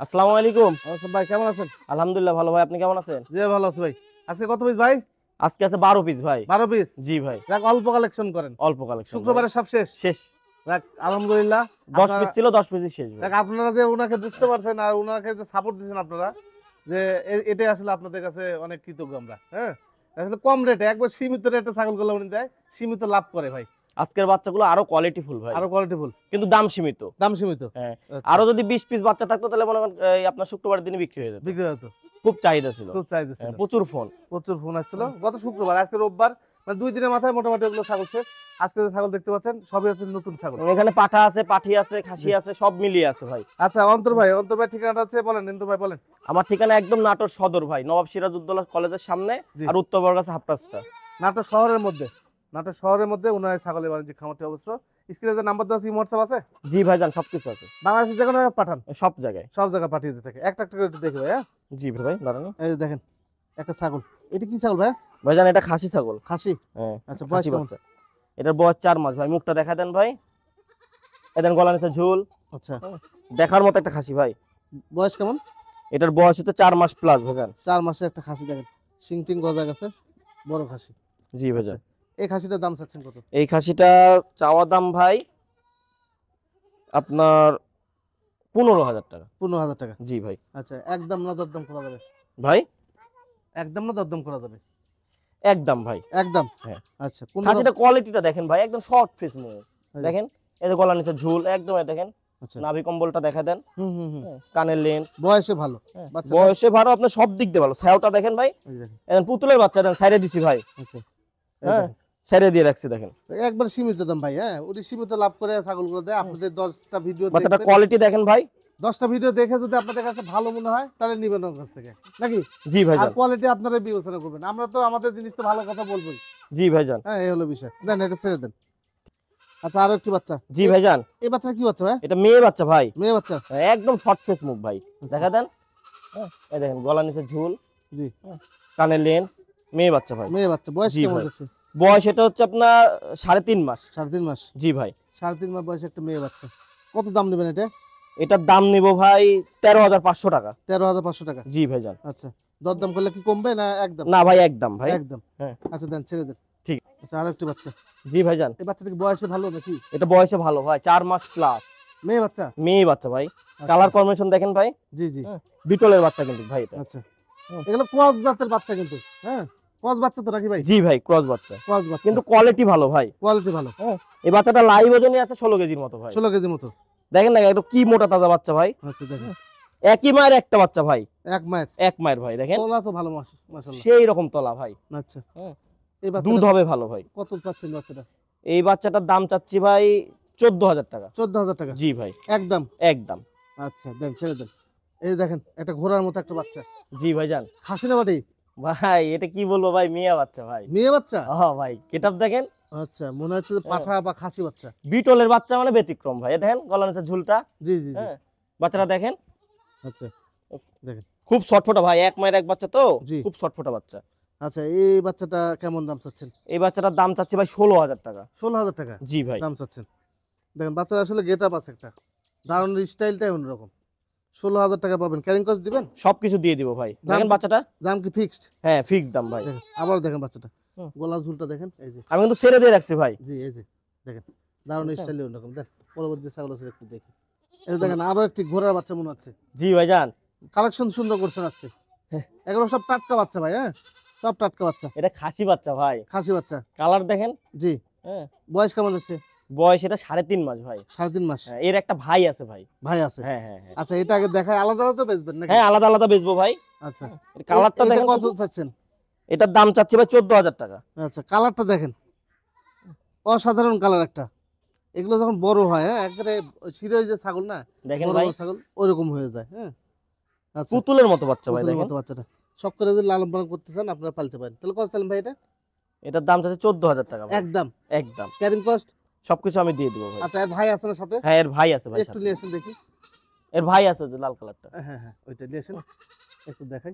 আসসালামু আলাইকুম। ভাই কেমন আছেন? আলহামদুলিল্লাহ ভালো ভাই, আপনি কেমন আছেন? জি ভালো আছি ভাই। আজকে কত পিস ভাই? আজকে আছে 12 পিস ভাই। 12 পিস। জি ভাই, যাক অল্প কালেকশন করেন। অল্প কালেকশন। শুক্রবারে সব শেষ। শেষ। যাক আলহামদুলিল্লাহ। 10 পিস ছিল, 10 পিসই শেষ ভাই। যাক আপনারা যে ওনাকে বুঝতে পারছেন আর ওনাকে যে সাপোর্ট দিচ্ছেন আপনারা, যে এটাই আসলে আপনাদের কাছে অনেক কৃতজ্ঞ আমরা। হ্যাঁ, আসলে কম রেটে একবার সীমিত রেটে ছাগলগুলো উনি দেয়, সীমিত লাভ করে ভাই। আজকের বাচ্চাগুলো আরো কোয়ালিটিফুল ভাই, আরো কোয়ালিটিফুল, কিন্তু দাম সীমিত। দাম সীমিত। হ্যাঁ, আচ্ছা। আরো যদি 20 পিস বাচ্চা থাকতো তাহলে মনে করেন এই আপনার শুক্রবারের দিনে বিক্রি হয়ে যেত। বিক্রি হতো, খুব চাহিদা ছিল, খুব চাহিদা ছিল, প্রচুর ফোন। প্রচুর ফোন আসছিল। গত শুক্রবার, আজকে রোববার, মানে 2 দিনের মাথায় মোটামুটি এগুলো ছাগল শেষ। আজকে যে ছাগল দেখতে পাচ্ছেন সবই হচ্ছে নতুন ছাগল। এখানে পাঠা আছে, পাঠি আছে, খাসি আছে, সব মিলিয়ে আছে ভাই। আচ্ছা অন্তর ভাই ঠিকানাটা হচ্ছে বলেন, অন্তর ভাই বলেন। আমার ঠিকানা একদম নাটোর সদর ভাই, নবাব সিরাজউদ্দৌলা কলেজের সামনে, জি। আর উত্তর বরগাছা হাফ রাস্তা। নাটোর শহরের মধ্যে, নাটোর শহরের মধ্যে ওনার ছাগলের বাণিজ্যিক খামারটি অবস্থা। স্ক্রিনে যে নাম্বার দেওয়া আছে হোয়াটসঅ্যাপ আছে? জি ভাইজান, সবকিছু আছে, বাংলাদেশের যে কোনো জায়গায় পাঠান, সব জায়গায়। সব জায়গায় পাঠিয়ে দিতে থাকে। একটা একটা করে একটু দেখবে। হ্যাঁ জি ভাই, দাঁড়ান। এই যে দেখেন একটা ছাগল। এটা কি ছাগল ভাই? ভাইজান এটা খাসি ছাগল। খাসি? হ্যাঁ, আচ্ছা বয়স খাসি কেমন? বাচ্চা। এটার বয়স 4 মাস ভাই। মুখটা দেখা দেন ভাই, এদেন গলা নিচে ঝুল, আচ্ছা দেখার মতো একটা খাসি ভাই। বয়স কেমন? এটার বয়স হচ্ছে 4 মাস প্লাস ভাইজান। 4 মাসের একটা খাসি দেখেন, সিং টিং গজা গেছে, বড় খাসি। জি ভাইজান। এই খাসিটার দাম চাচ্ছেন কত? এই খাসিটা চাওয়া দাম ভাই আপনার 15,000 টাকা। 15,000 টাকা? জি ভাই। আচ্ছা একদম না দরদাম করা যাবে? ভাই একদম না দরদাম করা যাবে? একদম ভাই। একদম? হ্যাঁ। আচ্ছা 15। খাসিটা কোয়ালিটিটা দেখেন ভাই, একদম শর্ট ফেস মুখ। এই যে। দেখেন এই যে গলা নিচে ঝুল একদম, দেখেন আচ্ছা নাভি কম্বলটা দেখা দেন। হুম হুম হুম। কানের লেন্স, বয়সে ভালো বাচ্চা? বয়সে ভালো, আপনার সব দিক দিয়ে ভালো। ছায়াটা দেখেন ভাই, এই দেখেন। এখন পুতুলের বাচ্চা দেন, সাইডে দিছি ভাই। আচ্ছা হ্যাঁ, সাইডে দিয়ে রাখছি দেখেন। একবার সীমিত দাম ভাই। হ্যাঁ উনি সীমিত লাভ করে ছাগলগুলো দেয়। আপনাদের 10টা ভিডিও বাচ্চাটা দেখবেন, কোয়ালিটি দেখেন ভাই। 10টা ভিডিও দেখে যদি আপনাদের কাছে ভালো মনে হয় তাহলে নিবেন ওর কাছ থেকে, নাকি? জি ভাই। আর কোয়ালিটি আপনারা বিবেচনা করবেন। আমরা তো আমাদের জিনিস তো ভালো কথা বলবোই। জি ভাইজান। হ্যাঁ এই হলো বিষয়। দেন এটা ছেড়ে দেন। আচ্ছা আরো একটি বাচ্চা। জি ভাইজান। এই বাচ্চা কি বাচ্চা ভাই? এটা মেয়ে বাচ্চা ভাই, মেয়ে বাচ্চা? একদম শর্ট ফেস মুখ ভাই। আচ্ছা। দেখা দেন, এই দেখেন গলা নিচে ঝুল, জি কানের লেন্স, মেয়ে বাচ্চা ভাই। মেয়ে বাচ্চা। বয়স জি কেমন ভাই। হচ্ছে? বয়স এটা হচ্ছে আপনার 3.5 মাস। 3.5 মাস? জি ভাই। 3.5 মাস বয়সে একটা মেয়ে বাচ্চা। কত দাম নেবেন এটা? এটার দাম নিব ভাই 13,500 টাকা। 13,500 টাকা? জি ভাইজান। আচ্ছা দরদাম করলে কি কমবে না একদম? না ভাই, একদম ভাই। একদম? হ্যাঁ। আচ্ছা দেন ছেড়ে দেন। ঠিক। আচ্ছা আরো একটি বাচ্চা। জি ভাইজান। এই বাচ্চাটা কি বয়সে ভালো নাকি? এটা বয়সে ভালো ভাই, 4 মাস প্লাস। মেয়ে বাচ্চা? মেয়ে বাচ্চা ভাই। আচ্ছা। কালার কম্বিনেশন দেখেন ভাই, জি জি। বিটলের বাচ্চা কিন্তু ভাই এটা। আচ্ছা এগুলো ক্রস জাতের বাচ্চা কিন্তু। হ্যাঁ ক্রস বাচ্চা তো নাকি ভাই? জি ভাই, ক্রস বাচ্চা, ক্রস বাচ্চা কিন্তু কোয়ালিটি ভালো ভাই। কোয়ালিটি ভালো। এই বাচ্চাটা লাইভ ওজনই আছে 16 কেজির মতো ভাই। 16 কেজি মতো? দেখেন না একটু কি মোটা তাজা বাচ্চা ভাই। আচ্ছা দেখেন একই মায়ের একটা বাচ্চা ভাই, এক মাস? এক মায়ের ভাই। দেখেন তোলা তো ভালো মাশাআল্লাহ। সেই রকম তলা ভাই। আচ্ছা হ্যাঁ। এই দুধ বাচ্চাটা হবে ভালো ভাই। কত চাচ্ছেন বাচ্চাটা? এই বাচ্চাটার দাম চাচ্ছি ভাই 14,000 টাকা। 14,000 টাকা? জি ভাই। একদম? একদম। আচ্ছা দেন ছেড়ে দেন। এই দেখেন একটা ঘোড়ার মতো একটা বাচ্চা। জি ভাইজান। খাসি না বাটি? ভাই এটা কি বলবো ভাই, মেয়ে বাচ্চা ভাই। মেয়ে বাচ্চা? ভাই গেটআপ দেখেন। আচ্ছা মনে হচ্ছে যে পাঠা বা খাসি বাচ্চা। বিটলের বাচ্চা মানে ব্যতিক্রম ভাই। এই দেখেন গলা নিচে ঝুলটা। জি জি জি। হ্যাঁ, বাচ্চাটা দেখেন আচ্ছা দেখেন। খুব শর্টফোটা ভাই, এক মায়ের এক বাচ্চা তো, জি। খুব শর্টফোটা বাচ্চা। আচ্ছা এই বাচ্চাটা কেমন দাম চাচ্ছেন? এই বাচ্চাটার দাম চাচ্ছি ভাই 16,000 টাকা। 16,000 টাকা জি ভাই। দাম চাচ্ছেন? দেখেন বাচ্চা আসলে গেটআপ আছে একটা, দারুণ স্টাইলটাই অন্যরকম। 16,000 টাকা পাবেন। ক্যারিং কস্ট দিবেন? সবকিছু দিয়ে দিব ভাই। দেখেন বাচ্চাটা, দাম কি ফিক্সড? হ্যাঁ ফিক্স দাম ভাই। দেখেন আবার দেখেন বাচ্চাটা, হুম। গলা ঝুলটা দেখেন। এই যে আমি কিন্তু ছেড়ে দিয়ে রাখছি ভাই। জি এই যে দেখেন দারুণ আচ্ছা। স্টাইল অন্যরকম। দেখ পরবর্তী যে ছাগল আছে একটু দেখি। এই যে দেখেন আরো একটি ঘোড়ার বাচ্চা মনে হচ্ছে। জি ভাইজান। কালেকশন সুন্দর করছেন আজকে। হ্যাঁ। এগুলো সব টাটকা বাচ্চা ভাই। হ্যাঁ সব টাটকা বাচ্চা। এটা খাসি বাচ্চা ভাই, খাসি বাচ্চা? কালার দেখেন। জি। হ্যাঁ, বয়স কেমন হচ্ছে? বয়স এটা 3.5 মাস ভাই। 3.5 মাস? হ্যাঁ, এর একটা ভাই আছে ভাই। ভাই আছে? হ্যাঁ হ্যাঁ হ্যাঁ। আচ্ছা এটা আগে দেখায়, আলাদা আলাদা বেচবেন নাকি? হ্যাঁ, আলাদা আলাদা বেচবো ভাই। আচ্ছা এর কালারটা এটা দেখেন কত শুধু। চাচ্ছেন? এটার দাম চাচ্ছি ভাই 14,000 টাকা। আচ্ছা কালারটা দেখেন, অসাধারণ কালার একটা। এগুলো যখন বড় হয়, হ্যাঁ একবারে শিরোই যে ছাগল না, দেখেন বড় ভাই, বড় ছাগল ওইরকম হয়ে যায়। হ্যাঁ আচ্ছা পুতুলের মতো বাচ্চা ভাই পুতুলের দেখেন। মতো বাচ্চাটা শখ করে যদি লালন পালন করতে চান আপনারা পালতে পারেন। তাহলে কত চালেন ভাই এটা? এটার দাম চাচ্ছি 14,000 টাকা ভাই। একদম? একদম। Carrying cost? সবকিছু আমি দিয়ে দিব ভাই। আচ্ছা এর ভাই আছে না সাথে? হ্যাঁ, এর ভাই আছে ভাই একটু সাথে। নিয়ে আসেন দেখি। এর ভাই আছে যে লাল কালারটা। হ্যাঁ হ্যাঁ ওইটা নিয়ে আসেন একটু দেখাই।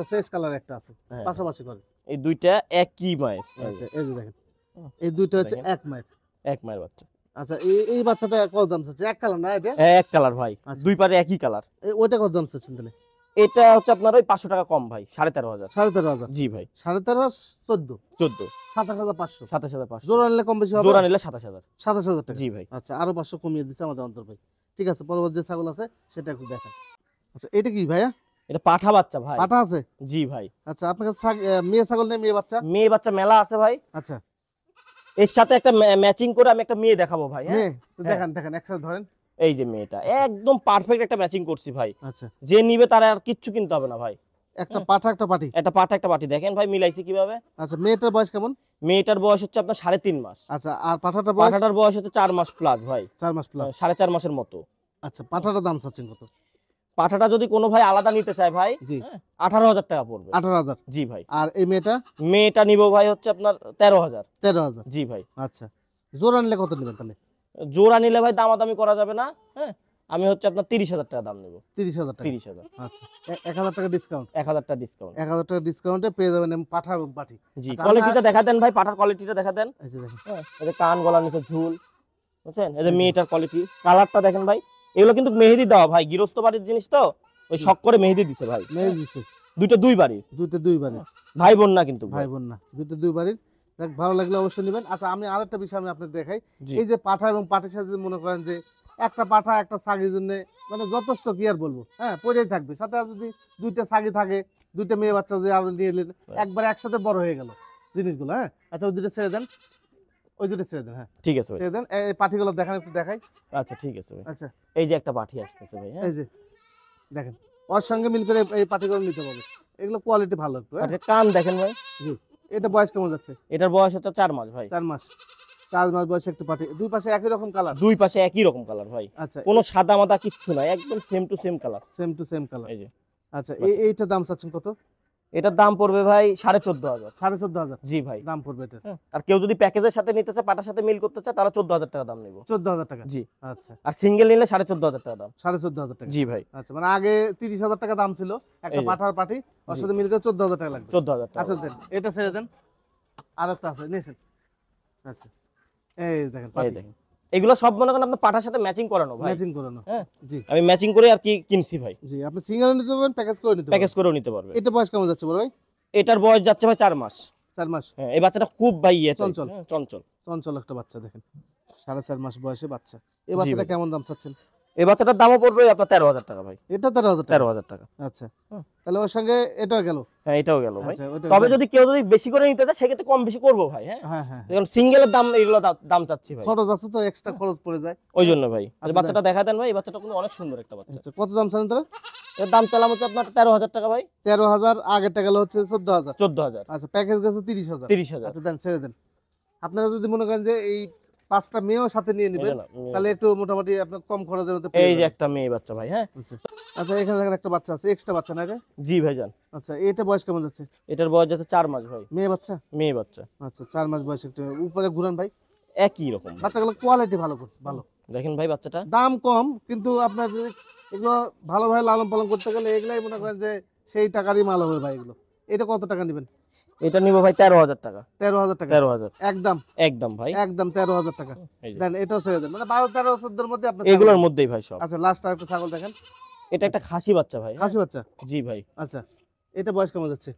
ফ্রেশ কালার একটা আছে হ্যাঁ, পাশাপাশি করে। এই দুইটা একই মায়ের। আচ্ছা এই যে দেখেন এই দুইটা হচ্ছে দেখেন। এক মায়ের। এক মায়ের বাচ্চা। আচ্ছা এই বাচ্চাটা কত দাম চাচ্ছে? এক কালার না এটা? এক কালার ভাই, আচ্ছা। দুই পারে একই কালার। ওইটা কত দাম চাচ্ছেন তাহলে? এটা হচ্ছে আপনার ওই 500 টাকা কম ভাই, 13,500। 13,500। জি ভাই। 13,500 14 14 27,500। 27,500। জোড়া নিলে কম বেশি হবে? জোড়া নিলে 27,000। 27,000 টাকা। জি ভাই। আচ্ছা আরো 500 কমিয়ে দিচ্ছে আমাদের অন্তর ভাই। ঠিক আছে, পরবর্তী যে ছাগল আছে সেটা একটু দেখান। আচ্ছা এটা কি ভাইয়া? এটা পাঠা বাচ্চা ভাই। পাঠা আছে? জি ভাই। আচ্ছা আপনার কাছে মেয়ে ছাগল নেই, মেয়ে বাচ্চা? মেয়ে বাচ্চা মেলা আছে ভাই। আচ্ছা এর সাথে একটা ম্যাচিং করে আমি একটা মেয়ে দেখাবো ভাই। হ্যাঁ মেয়ে তো দেখান দেখান, একসাথে ধরেন। এই যে মেয়েটা একদম পারফেক্ট একটা ম্যাচিং করছি ভাই। আচ্ছা যে নিবে তার আর কিচ্ছু কিনতে হবে না ভাই। একটা পাঠা একটা পাটি। একটা পাঠা একটা পাটি, দেখেন ভাই মিলাইছি কিভাবে। আচ্ছা মেয়েটার বয়স কেমন? মেয়েটার বয়স হচ্ছে আপনার 3.5 মাস। আচ্ছা আর পাঠাটার বয়স? পাঠাটার বয়স হচ্ছে 4 মাস প্লাস ভাই। 4 মাস প্লাস। 4.5 মাসের মতো। আচ্ছা পাঠাটার দাম চাচ্ছেন কত? পাঠাটা যদি কোনো ভাই আলাদা নিতে চায় ভাই, জি 18,000 টাকা পড়বে। 18,000। জি ভাই। আর এই মেয়েটা? মেয়েটা নিব ভাই হচ্ছে আপনার 13,000। 13,000। জি ভাই। আচ্ছা জোড়া নিলে কত নেবেন তাহলে? জোড়া নিলে ভাই দামাদামি করা যাবে না। হ্যাঁ আমি হচ্ছে আপনার 30,000 টাকা দাম নেব। 30,000 টাকা। 30,000। আচ্ছা 1,000 টাকা ডিসকাউন্ট। 1,000 টাকা ডিসকাউন্ট। 1,000 টাকা ডিসকাউন্টে পেয়ে যাবেন পাঠা এবং পাটি। জি আচ্ছা, কোয়ালিটিটা দেখা দেন ভাই, পাঠার কোয়ালিটিটা দেখা দেন। এই যে দেখেন। হ্যাঁ এই যে কান গলা নিচে ঝুল, বুঝছেন? এই যে মেয়েটার কোয়ালিটি, কালারটা দেখেন ভাই। এগুলো কিন্তু মেহেদি দেওয়া ভাই, গৃহস্থ বাড়ির জিনিস তো, ওই শখ করে মেহেদি দিছে ভাই। মেয়ে দিছে দুইটা দুই বাড়ির, দুইটা দুই বাড়ির। ভাই বোন না কিন্তু ভাই বোন না, দুইটা দুই বাড়ির। দেখ ভালো লাগলে অবশ্যই নেবেন। আচ্ছা আমি আরেকটা বিষয় আমি আপনাদের দেখাই। জি। এই যে পাঠা এবং পাটির সাথে যদি মনে করেন যে একটা পাঠা একটা ছাগির জন্য মানে যথেষ্ট কি আর বলবো, হ্যাঁ পড়েই থাকবে। সাথে আর যদি দুইটা ছাগি থাকে, দুইটা মেয়ে বাচ্চা যে আরো নিয়ে এলেন, একবার একসাথে বড় হয়ে গেল জিনিসগুলো। হ্যাঁ আচ্ছা ওই দুটো ছেড়ে দেন, ওই দুটো ছেড়ে দেন। হ্যাঁ ঠিক আছে ভাই। ছেড়ে দেন, এই পাটিগুলো দেখান একটু দেখাই। আচ্ছা ঠিক আছে ভাই। আচ্ছা এই যে একটা পাঠি আসতেছে ভাই। হ্যাঁ এই যে দেখেন, ওর সঙ্গে মিল করে এই পাটিগুলো নিতে পারবে। এগুলো কোয়ালিটি ভালো একটু। হ্যাঁ পাঠির কান দেখেন ভাই। জি। এটা বয়স কেমন যাচ্ছে? এটার বয়স হচ্ছে 4 মাস ভাই। 4 মাস। 4 মাস বয়সে একটু পাটি, দুই পাশে একই রকম কালার। দুই পাশে একই রকম কালার ভাই, আচ্ছা কোনো সাদা মাদা কিচ্ছু নাই, একদম same to same colour. Same to same colour. এই যে আচ্ছা বাচ্চা। এইটার দাম চাচ্ছেন কত? এটার দাম পড়বে ভাই 14,500। 14,500 জি ভাই। দাম পড়বে এটা। হ্যাঁ, আর কেউ যদি প্যাকেজের সাথে নিতে চায়, পাটার সাথে মিল করতে চায়, তারা 14,000 টাকা দাম নেব। 14,000 টাকা। জি। আচ্ছা আর সিঙ্গেল নিলে 14,500 টাকা দাম। 14,500 টাকা। জি ভাই। আচ্ছা মানে আগে 30,000 টাকা দাম ছিল একটা এই যে। পাঠার পাটি, ওর সাথে মিল করে 14,000 টাকা লাগবে। 14,000 টাকা। আচ্ছা দেন এটা ছেড়ে দেন, আর একটা আছে নিয়েছেন। আচ্ছা এই দেখেন এই পাটি দেখেন, এগুলো সব মনে করেন আপনার পাটার সাথে ম্যাচিং করানো ভাই। ম্যাচিং করানো। হ্যাঁ জি আমি ম্যাচিং করে আর কি কিনছি ভাই। জি আপনি সিঙ্গেল নিতে পারবেন, প্যাকেজ করে নিতে প্যাকেজ পারবেন। করেও নিতে পারবে। এটা বয়স কেমন যাচ্ছে বড় ভাই? এটার বয়স যাচ্ছে ভাই 4 মাস। 4 মাস। হ্যাঁ এই বাচ্চাটা খুব ভাই চঞ্চল। চঞ্চল। চঞ্চল একটা বাচ্চা দেখেন, 4.5 মাস বয়সে বাচ্চা। এই বাচ্চাটা ভাই। কেমন দাম চাচ্ছেন? এই বাচ্চাটার দামও পড়বে আপনার 13,000 টাকা ভাই। এটা 13,000 টাকা। 13,000 টাকা। আচ্ছা হুম। তাহলে ওর সঙ্গে এটাও গেল। হ্যাঁ এটাও গেল ভাই। আচ্ছা ওটা তবে যদি কেউ যদি বেশি করে নিতে চায়, সেক্ষেত্রে কম বেশি করবো ভাই। হ্যাঁ হ্যাঁ হ্যাঁ এখন সিঙ্গেলের দাম এগুলো দাম চাচ্ছি ভাই, খরচ আছে তো, এক্সট্রা খরচ পড়ে যায়। ওই জন্য ভাই। আচ্ছা, বাচ্চাটা দেখা দেন ভাই, এই বাচ্চাটা কিন্তু অনেক সুন্দর একটা বাচ্চা। আচ্ছা কত দাম চান তাহলে? এর দাম চালাম হচ্ছে আপনার 13,000 টাকা ভাই। 13,000, আগেরটা গেল হচ্ছে 14,000। 14,000। আচ্ছা প্যাকেজ গেছে 30,000। 30,000। আচ্ছা দেন ছেড়ে দেন। আপনারা যদি মনে করেন যে এই 5টা মেয়েও সাথে নিয়ে নেবেন, তাহলে একটু মোটামুটি আপনার কম খরচের মধ্যে পেয়ে এই যে যাবেন। একটা মেয়ে বাচ্চা ভাই। হ্যাঁ আচ্ছা আচ্ছা এখানে দেখেন একটা বাচ্চা আছে, এক্সট্রা বাচ্চা না এটা? জি ভাইজান। আচ্ছা এটা বয়স কেমন যাচ্ছে? এটার বয়স যাচ্ছে 4 মাস ভাই। মেয়ে বাচ্চা? মেয়ে বাচ্চা। আচ্ছা 4 মাস বয়স, একটু উপরে ঘুরান ভাই। একই রকম ভাই। বাচ্চাগুলো কোয়ালিটি ভালো করছে, ভালো। দেখেন ভাই বাচ্চাটা। দাম কম, কিন্তু আপনার যদি এগুলো ভালোভাবে লালন পালন করতে গেলে এগুলাই মনে করেন যে সেই টাকারই মাল হবে ভাই এগুলো। এটা কত টাকা নেবেন? এটা নিব ভাই 13,000 টাকা। 13,000 টাকা 13,000 একদম। একদম ভাই। একদম 13,000 টাকা এই যে। দেন, এটাও ছেড়ে দেন, মানে 12, 13, 14 মধ্যে আপনার এগুলোর ছাগল। মধ্যেই ভাই সব। আচ্ছা লাস্ট আর একটা ছাগল দেখেন। এটা একটা খাসি বাচ্চা ভাই। হ্যাঁ? খাসি বাচ্চা? জি ভাই। আচ্ছা এটা বয়স কেমন যাচ্ছে?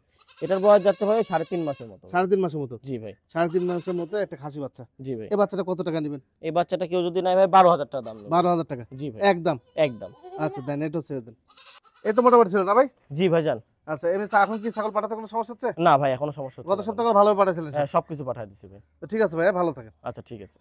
এটার বয়স যাচ্ছে ভাই 3.5 মাসের মতো। 3.5 মাসের মতো? জি ভাই। 3.5 মাসের মতো একটা খাসি বাচ্চা। জি ভাই। এই বাচ্চাটা কত টাকা নেবেন? এই বাচ্চাটা কেউ যদি নেয় ভাই 12,000 টাকা দাম নেবে। 12,000 টাকা জি ভাই। একদম। একদম। আচ্ছা দেন এটাও ছেড়ে দেন। এই তো মোটামুটি ছিল না ভাই? জি ভাইজান। আচ্ছা এমনি এখন কি ছাগল পাঠাতে কোনো সমস্যা হচ্ছে? না ভাই এখনো সমস্যা হচ্ছে গত না। সপ্তাহে ভালোভাবে পাঠাইছিলেন। হ্যাঁ সবকিছু পাঠিয়ে দিছি ভাই। তো ঠিক আছে ভাই, ভালো থাকেন। আচ্ছা ঠিক আছে।